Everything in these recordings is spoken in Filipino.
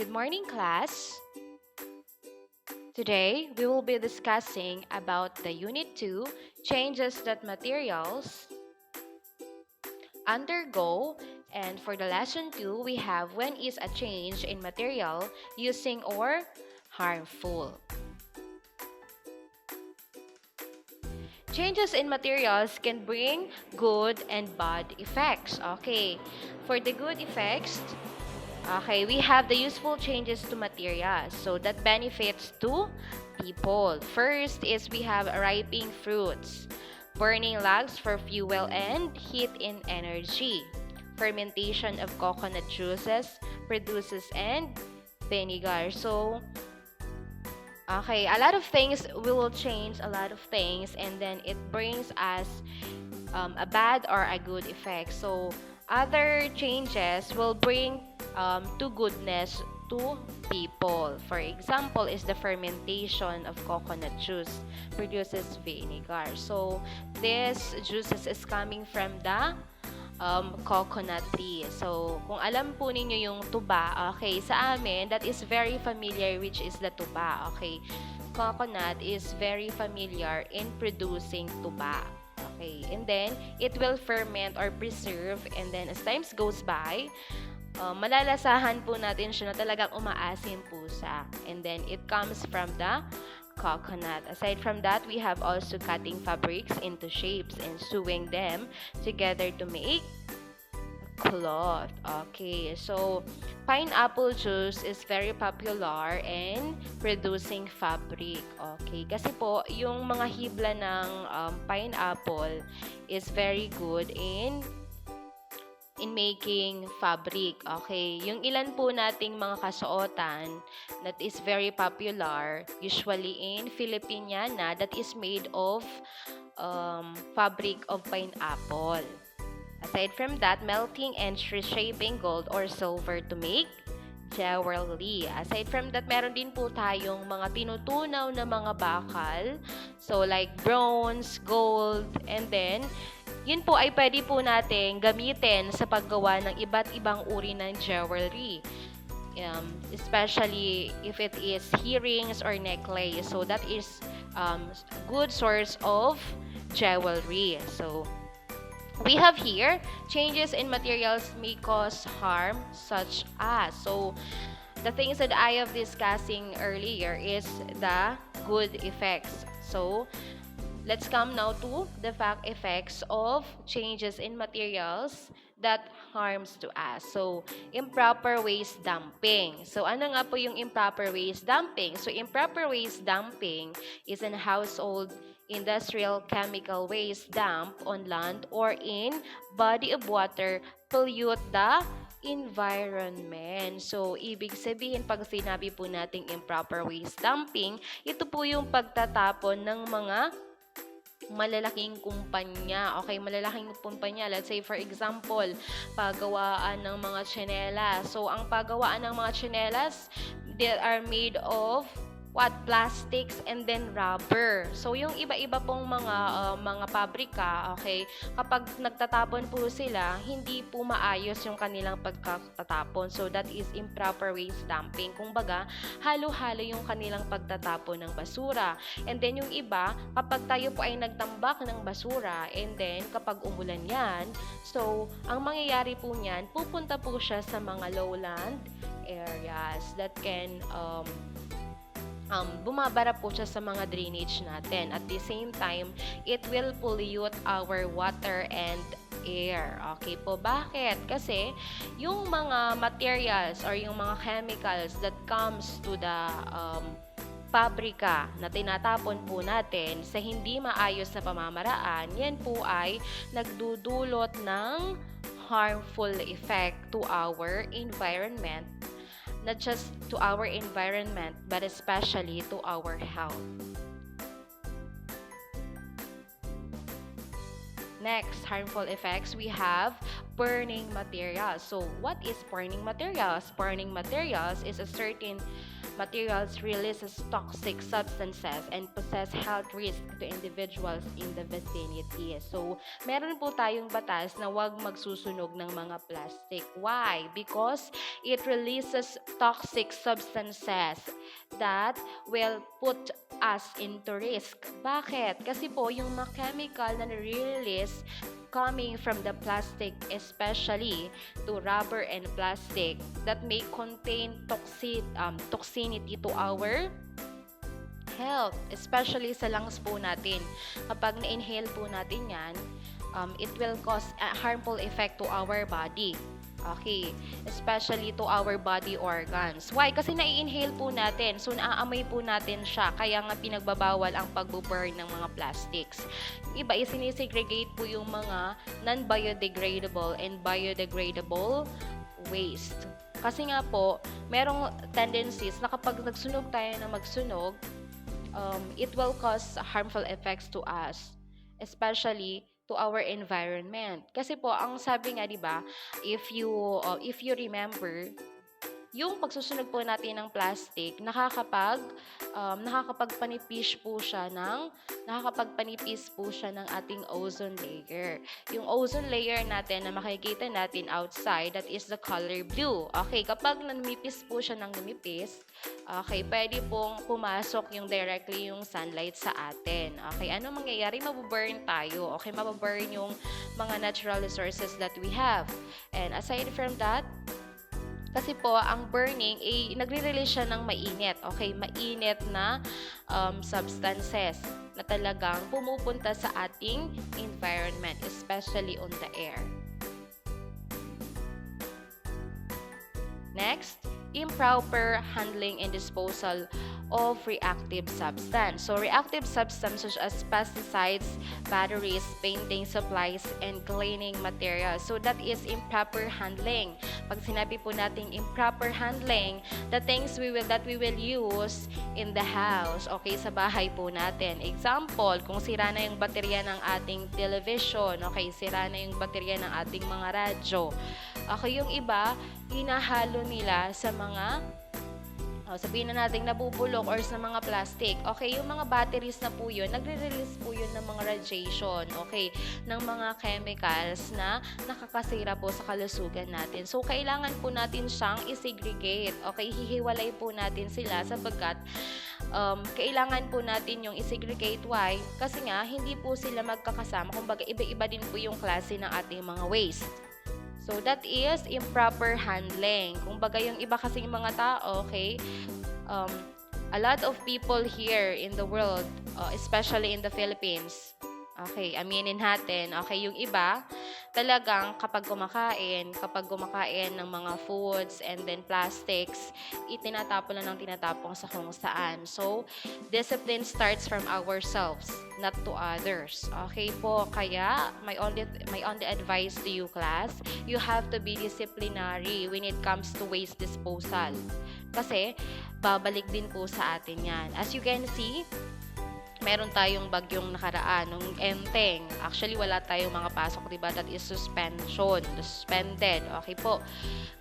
Good morning, class. Today, we will be discussing about the Unit 2, changes that materials undergo. And for the lesson 2, we have when is a change in material using or harmful. Changes in materials can bring good and bad effects. Okay, for the good effects, we have the useful changes to materials. So that benefits to people. First is we have ripening fruits, burning logs for fuel and heat in energy. Fermentation of coconut juices produces and vinegar. So, a lot of things will change a lot of things and then it brings us a bad or a good effect. So, other changes will bring to goodness to people. For example, is the fermentation of coconut juice produces vinegar. So, this juices is coming from the coconut tree. So, kung alam po ninyo yung tuba, okay, sa amin, that is very familiar, which is the tuba, okay. Coconut is very familiar in producing tuba. Okay, and then, it will ferment or preserve, and then as times goes by, malalasahan po natin siya na talagang umaasim po siya. And then, it comes from the coconut. Aside from that, we have also cutting fabrics into shapes and sewing them together to make cloth. Okay, so pineapple juice is very popular in producing fabric. Okay, kasi po yung mga hibla ng pineapple is very good in making fabric. Okay, yung ilan po nating mga kasuotan that is very popular, usually in Filipiniana, that is made of fabric of pineapple. Aside from that, melting and reshaping gold or silver to make jewelry. Aside from that, meron din po tayong mga tinutunaw na mga bakal. So, like bronze, gold, and then, yun po ay pwede po natin gamitin sa paggawa ng iba't ibang uri ng jewelry. Especially if it is earrings or necklace. So, that is a good source of jewelry. So, we have here, changes in materials may cause harm such as. So, the things that I have discussing earlier is the good effects. So, let's come now to the fact effects of changes in materials that harms to us. So, improper waste dumping. So, ano nga po yung improper waste dumping? So, improper waste dumping is an household industrial chemical waste dump on land or in body of water pollute the environment. So, ibig sabihin, pag sinabi po nating improper waste dumping, ito po yung pagtatapon ng mga malalaking kumpanya. Okay, malalaking kumpanya. Let's say, for example, paggawaan ng mga tsinelas. So, ang paggawaan ng mga tsinelas, they are made of plastics and then rubber. So, yung iba-iba pong mga pabrika, okay, kapag nagtatapon po sila, hindi po maayos yung kanilang pagtatapon. So, that is improper waste dumping. Kung baga, halo-halo yung kanilang pagtatapon ng basura. And then, yung iba, kapag tayo po ay nagtambak ng basura, and then, kapag umulan yan, so, ang mangyayari po niyan, pupunta po siya sa mga lowland areas that can bumabara po siya sa mga drainage natin. At the same time, it will pollute our water and air. Okay po, bakit? Kasi yung mga materials or yung mga chemicals that comes to the pabrika na tinatapon po natin sa hindi maayos na pamamaraan, yan po ay nagdudulot ng harmful effect to our environment. Not just to our environment, but especially to our health. Next, harmful effects, we have burning materials. So, what is burning materials? Burning materials is a certain materials releases toxic substances and possess health risk to individuals in the vicinity. So, meron po tayong batas na huwag magsusunog ng mga plastic. Why? Because it releases toxic substances that will put us into risk. Bakit? Kasi po, yung mga chemical na nare-release coming from the plastic, especially to rubber and plastic, that may contain toxicity to our health, especially sa lungs po natin. Kapag na-inhale po natin yan, it will cause a harmful effect to our body. Okay, especially to our body organs. Why? Kasi nai-inhale po natin. So, naaamoy po natin siya. Kaya nga pinagbabawal ang pag-burn ng mga plastics. Yung iba, isinisegregate po yung mga non-biodegradable and biodegradable waste. Kasi nga po, merong tendencies na kapag nagsunog tayo na magsunog, it will cause harmful effects to us, especially to our environment. Kasi po, ang sabi nga, di ba, if you remember, yung pagsusunog po natin ng plastic, nakakapagpanipis po siya ng ating ozone layer. Yung ozone layer natin na makikita natin outside, that is the color blue. Okay, kapag namipis po siya ng namipis, okay, pwede pong pumasok directly yung sunlight sa atin. Okay, ano mangyayari? Mababurn tayo. Okay, mababurn yung mga natural resources that we have. And aside from that, kasi po, ang burning, nagre-release siya ng mainit. Okay, mainit na substances na talagang pumupunta sa ating environment, especially on the air. Next, improper handling and disposal of reactive substance. So, reactive substances such as pesticides, batteries, painting supplies, and cleaning materials. So, that is improper handling. Pag sinabi po natin improper handling, the things that we will use in the house, okay, sa bahay po natin. Example, kung sira na yung baterya ng ating television, okay, sira na yung baterya ng ating mga radyo. Okay, yung iba, hinahalo nila sa mga sabihin na natin nabubulok or sa mga plastic. Okay, yung mga batteries na po yun, nagre-release po yun ng mga radiation, okay, ng mga chemicals na nakakasira po sa kalusugan natin. So, kailangan po natin siyang i-segregate. Okay, hihiwalay po natin sila sapagkat kailangan po natin yung i-segregate. Why? Kasi nga, hindi po sila magkakasama. Kumbaga, iba-iba din po yung klase ng ating mga waste. So, that is improper handling. Kung baga yung iba kasing mga tao, okay, a lot of people here in the world, especially in the Philippines, okay, aminin natin, okay, yung iba, talagang kapag kumakain ng mga foods and then plastics, itinatapon lang ng tinatapong sa kung saan. So, discipline starts from ourselves, not to others. Okay po, kaya my only advice to you, class, you have to be disciplinary when it comes to waste disposal. Kasi, babalik din po sa atin yan. As you can see, meron tayong bagyong nakaraan, nung Enteng. Actually, wala tayong mga pasok, diba? That is suspended. Okay po.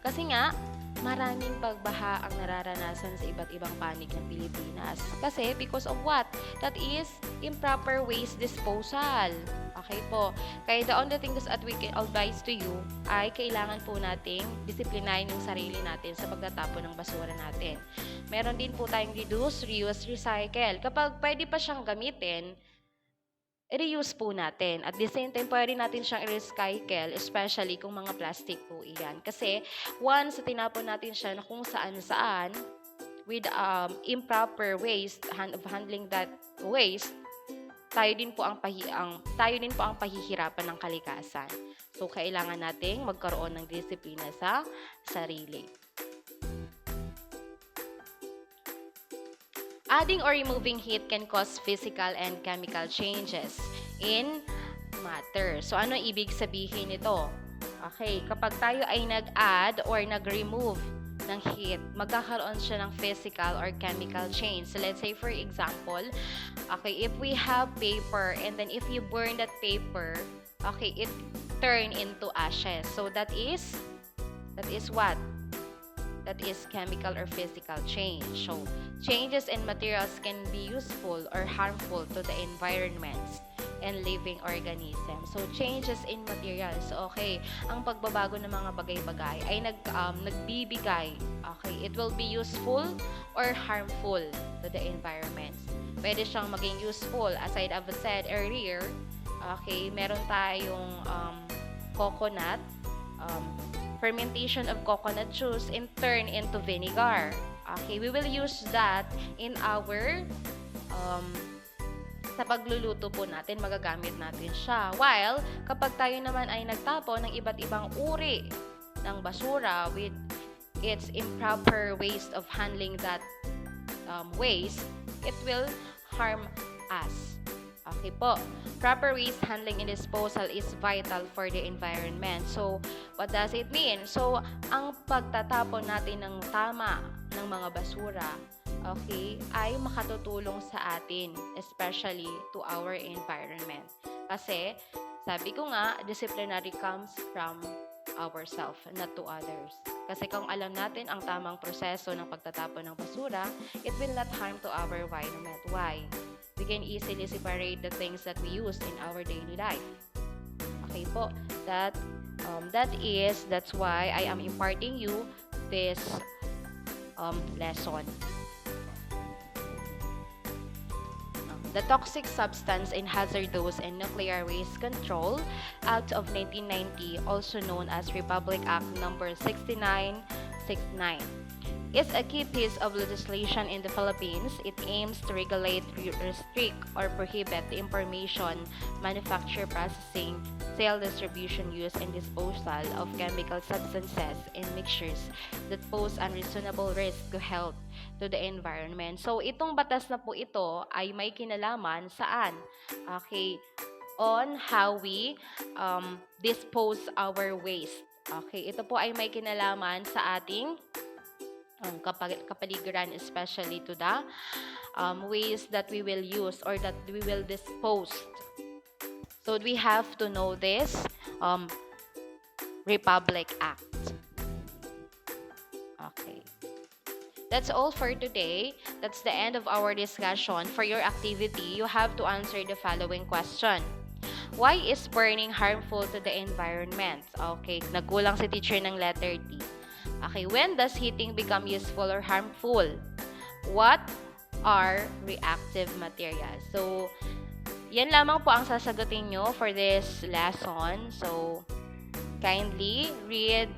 Kasi nga, maraming pagbaha ang nararanasan sa iba't ibang panig ng Pilipinas. Kasi, because of what? That is improper waste disposal. Okay po. Kaya the only thing that we can advise to you ay kailangan po nating disiplinahin yung sarili natin sa pagtatapon ng basura natin. Meron din po tayong reduce, reuse, recycle. Kapag pwede pa siyang gamitin, i-reuse po natin. At the same time, pwede natin siyang i-recycle, especially kung mga plastic po iyan. Kasi once tinapon natin siya na kung saan-saan, with improper waste, of handling that waste, tayo din po ang pahihirapan ng kalikasan. So, kailangan nating magkaroon ng disiplina sa sarili. Adding or removing heat can cause physical and chemical changes in matter. So, ano ibig sabihin nito? Okay, kapag tayo ay nag-add or nag-remove ng heat, magkakaroon siya ng physical or chemical change. So, let's say, for example, okay, if we have paper and then if you burn that paper, okay, it turn into ashes. So that is what? That is chemical or physical change. So changes in materials can be useful or harmful to the environments and living organisms. So changes in materials. Okay, ang pagbabago ng mga bagay-bagay ay nagbibigay. Okay, it will be useful or harmful to the environment. Pwede siyang maging useful, as I've said earlier. Okay, meron tayong coconut, fermentation of coconut juice in turn into vinegar. Okay, we will use that in our sa pagluluto po natin, magagamit natin siya. While kapag tayo naman ay nagtapon ng iba't ibang uri ng basura with its improper ways of handling that waste, it will harm us. Okay po. Proper waste handling and disposal is vital for the environment. So, what does it mean? So, ang pagtatapon natin ng tama ng mga basura, okay, ay makatutulong sa atin, especially to our environment. Kasi, sabi ko nga, disciplinary comes from ourselves, not to others. Kasi kung alam natin ang tamang proseso ng pagtatapon ng basura, it will not harm to our environment. Why? We can easily separate the things that we use in our daily life. Okay po, that's why I am imparting you this lesson. The Toxic Substance and Hazardous and Nuclear Waste Control Act of 1990, also known as Republic Act Number 6969. Is a key piece of legislation in the Philippines. It aims to regulate, restrict, or prohibit the information, manufacture, processing, sale, distribution, use, and disposal of chemical substances and mixtures that pose unreasonable risk to health to the environment. So, itong batas na po ito ay may kinalaman saan? Okay, on how we dispose our waste. Okay, ito po ay may kinalaman sa ating kapaligiran, especially to the ways that we will use or that we will dispose. So we have to know this Republic Act. Okay. That's all for today. That's the end of our discussion. For your activity, you have to answer the following question. Why is burning harmful to the environment? Okay, nagkulang si teacher ng letter D. Okay, when does heating become useful or harmful? What are reactive materials? So, yan lamang po ang sasagutin nyo for this lesson. So, kindly read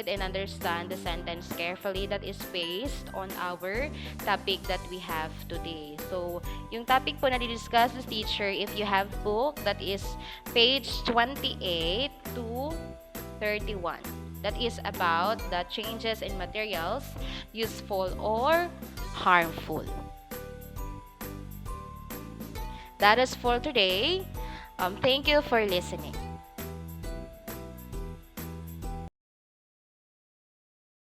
and understand the sentence carefully that is based on our topic that we have today. So, yung topic po na di-discuss with teacher, if you have book, that is page 28 to 31. That is about the changes in materials, useful or harmful. That is for today. Thank you for listening.